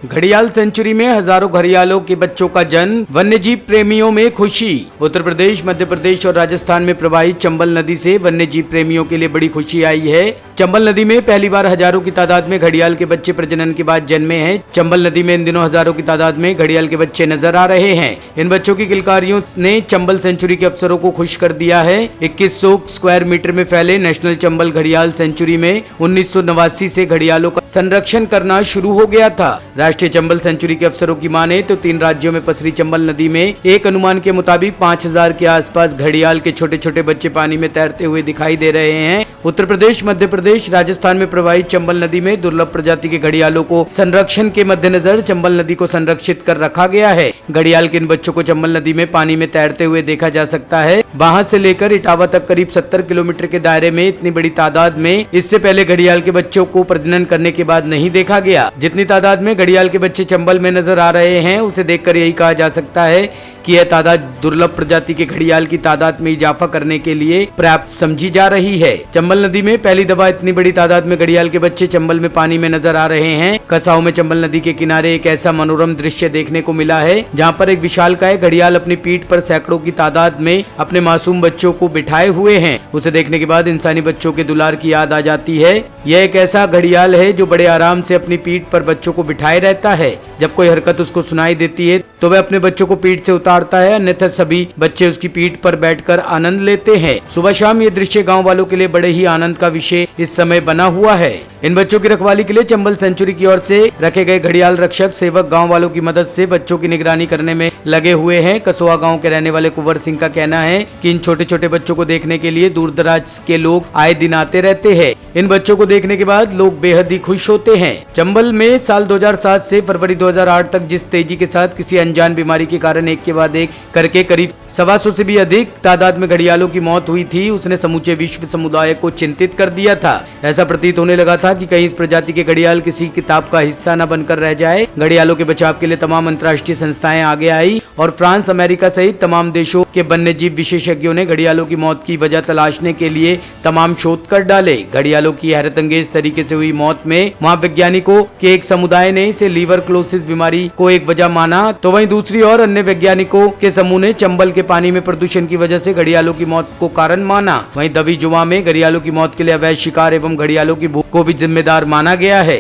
घड़ियाल सेंचुरी में हजारों घड़ियालों के बच्चों का जन्म, वन्यजीव प्रेमियों में खुशी। उत्तर प्रदेश, मध्य प्रदेश और राजस्थान में प्रवाहित चंबल नदी से वन्यजीव प्रेमियों के लिए बड़ी खुशी आई है। चंबल नदी में पहली बार हजारों की तादाद में घड़ियाल के बच्चे प्रजनन के बाद जन्मे हैं। चंबल नदी में इन दिनों हजारों की तादाद में घड़ियाल के बच्चे नजर आ रहे हैं। इन बच्चों की किलकारियों ने चंबल सेंचुरी के अफसरों को खुश कर दिया है। 2100 स्क्वायर मीटर में फैले नेशनल चंबल घड़ियाल सेंचुरी में 1989 से घड़ियालों का संरक्षण करना शुरू हो गया था। राष्ट्रीय चंबल सेंचुरी के अफसरों की माने तो 3 राज्यों में पसरी चंबल नदी में एक अनुमान के मुताबिक 5000 के आसपास घड़ियाल के छोटे छोटे बच्चे पानी में तैरते हुए दिखाई दे रहे हैं। उत्तर प्रदेश, मध्य प्रदेश, राजस्थान में प्रवाहित चंबल नदी में दुर्लभ प्रजाति के घड़ियालों को संरक्षण के मद्देनजर चंबल नदी को संरक्षित कर रखा गया है। घड़ियाल के इन बच्चों को चंबल नदी में पानी में तैरते हुए देखा जा सकता है। वहां से लेकर इटावा तक करीब 70 किलोमीटर के दायरे में इतनी बड़ी तादाद में इससे पहले घड़ियाल के बच्चों को प्रजनन करने के बाद नहीं देखा गया। जितनी तादाद में घड़ियाल के बच्चे चंबल में नजर आ रहे हैं, उसे देखकर यही कहा जा सकता है कि यह तादाद दुर्लभ प्रजाति के घड़ियाल की तादाद में इजाफा करने के लिए पर्याप्त समझी जा रही है। चंबल नदी में पहली दफा इतनी बड़ी तादाद में घड़ियाल के बच्चे चंबल में पानी में नजर आ रहे हैं। कसाऊ में चंबल नदी के किनारे एक ऐसा मनोरम दृश्य देखने को मिला है, जहां पर एक विशालकाय घड़ियाल अपनी पीठ पर सैकड़ों की तादाद में अपने मासूम बच्चों को बिठाए हुए हैं। उसे देखने के बाद इंसानी बच्चों के दुलार की याद आ जाती है। यह एक ऐसा घड़ियाल है जो बड़े आराम से अपनी पीठ पर बच्चों को बिठाए रहता है। जब कोई हरकत उसको सुनाई देती है तो वह अपने बच्चों को पीठ से उतारता है, अन्यथा सभी बच्चे उसकी पीठ पर बैठकर आनंद लेते हैं। सुबह शाम ये दृश्य गांव वालों के लिए बड़े ही आनंद का विषय इस समय बना हुआ है। इन बच्चों की रखवाली के लिए चंबल सेंचुरी की ओर से रखे गए घड़ियाल रक्षक सेवक गांव वालों की मदद से बच्चों की निगरानी करने में लगे हुए हैं। कसोआ गांव के रहने वाले कुंवर सिंह का कहना है कि इन छोटे छोटे बच्चों को देखने के लिए दूर दराज के लोग आए दिन आते रहते हैं। इन बच्चों को देखने के बाद लोग बेहद ही खुश होते हैं। चंबल में साल 2007 से फरवरी 2008 तक जिस तेजी के साथ किसी अनजान बीमारी के कारण एक के बाद एक करके करीब 125 से भी अधिक तादाद में घड़ियालों की मौत हुई थी, उसने समूचे विश्व समुदाय को चिंतित कर दिया था। ऐसा प्रतीत होने लगा था कि कहीं इस प्रजाति के घड़ियाल किसी किताब का हिस्सा न बनकर रह जाए। घड़ियालों के बचाव के लिए तमाम अंतर्राष्ट्रीय संस्थाएं आगे आई और फ्रांस, अमेरिका सहित तमाम देशों के वन्यजीव विशेषज्ञों ने घड़ियालों की मौत की वजह तलाशने के लिए तमाम शोध कर डाले। घड़ियालों की हैरतअंगेज तरीके से हुई मौत में वहाँ वैज्ञानिकों के एक समुदाय ने इसे लीवर क्लोसिस बीमारी को एक वजह माना, तो वहीं दूसरी ओर अन्य वैज्ञानिकों के समूह ने चंबल के पानी में प्रदूषण की वजह से घड़ियालों की मौत को कारण माना। वहीं दवी जुआ में घड़ियालों की मौत के लिए अवैध शिकार एवं घड़ियालों की भूख को भी जिम्मेदार माना गया है।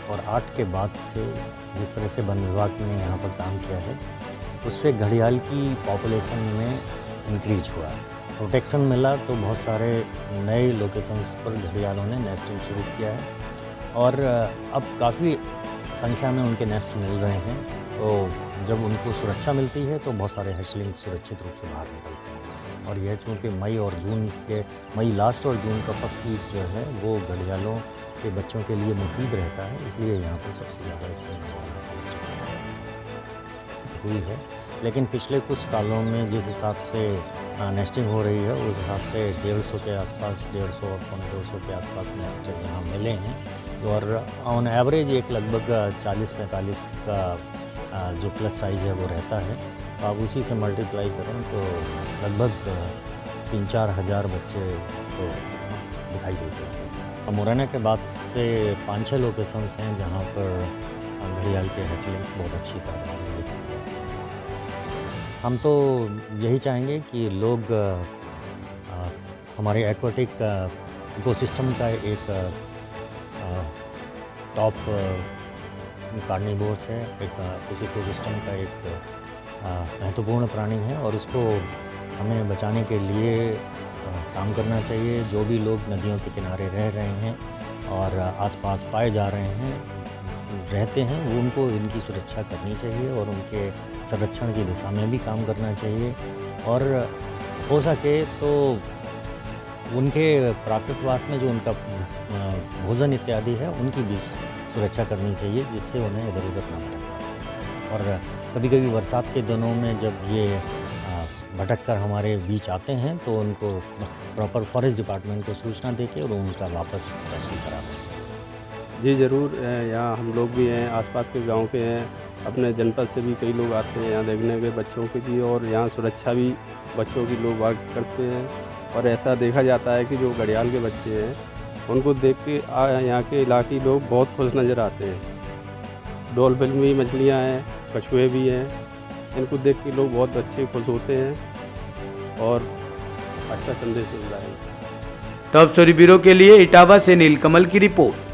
और 8 के बाद से जिस तरह से वन विभाग ने यहाँ पर काम किया है, उससे घड़ियाल की पॉपुलेशन में इंक्रीज हुआ, प्रोटेक्शन मिला, तो बहुत सारे नए लोकेशंस पर घड़ियालों ने नेस्टिंग शुरू किया है और अब काफ़ी संख्या में उनके नेस्ट मिल रहे हैं। तो जब उनको सुरक्षा मिलती है तो बहुत सारे हैचलिंग सुरक्षित रूप से बाहर निकलते हैं। और यह चूँकि मई लास्ट और जून का फर्स्ट वीक जो है वो घड़ियालों के बच्चों के लिए मुफीद रहता है, इसलिए यहाँ पर सबसे ज़्यादा इससे हुई है। लेकिन पिछले कुछ सालों में जिस हिसाब से नेस्टिंग हो रही है, उस हिसाब से 150 के आसपास, 150 और 200 के आसपास नेस्ट यहाँ मिले हैं। और ऑन एवरेज एक लगभग 40-45 का जो प्लस साइज़ है वो रहता है। तो आप उसी से मल्टीप्लाई करें तो लगभग 3-4 हज़ार बच्चे तो दिखाई देते हैं। मुरैना के बाद से 5-6 लोकेशंस हैं जहाँ पर घड़ियाल के हैचलिंग्स बहुत अच्छी तादाद में दिखते हैं। हम तो यही चाहेंगे कि लोग हमारे एक्वाटिक इकोसिस्टम का एक टॉप कार्निवोर्स है, इस इकोसिस्टम का एक महत्वपूर्ण प्राणी है और उसको हमें बचाने के लिए काम करना चाहिए। जो भी लोग नदियों के किनारे रह रहे हैं और आसपास पाए जा रहे हैं रहते हैं, वो उनको इनकी सुरक्षा करनी चाहिए और उनके संरक्षण की दिशा में भी काम करना चाहिए। और हो सके तो उनके प्राकृतवास में जो उनका भोजन इत्यादि है उनकी भी सुरक्षा करनी चाहिए, जिससे उन्हें इधर उधर ना भटकना। और कभी कभी बरसात के दिनों में जब ये भटक कर हमारे बीच आते हैं तो उनको प्रॉपर फॉरेस्ट डिपार्टमेंट को सूचना देके और उनका वापस रेस्क्यू कराना चाहिए। जी ज़रूर, यहाँ हम लोग भी हैं, आसपास के गांव के हैं, अपने जनपद से भी कई लोग आते हैं यहाँ देखने के बच्चों के लिए, और यहाँ सुरक्षा भी बच्चों की लोग बाग करते हैं। और ऐसा देखा जाता है कि जो घड़ियाल के बच्चे हैं उनको देख के यहाँ के इलाके लोग बहुत खुश नज़र आते हैं। डॉल्फिन भी मछलियाँ हैं, कछुए भी हैं। इनको देख के लोग बहुत अच्छे खुश होते हैं और अच्छा संदेश मिल रहा है। टॉप स्टोरी ब्यूरो के लिए इटावा से नीलकमल की रिपोर्ट।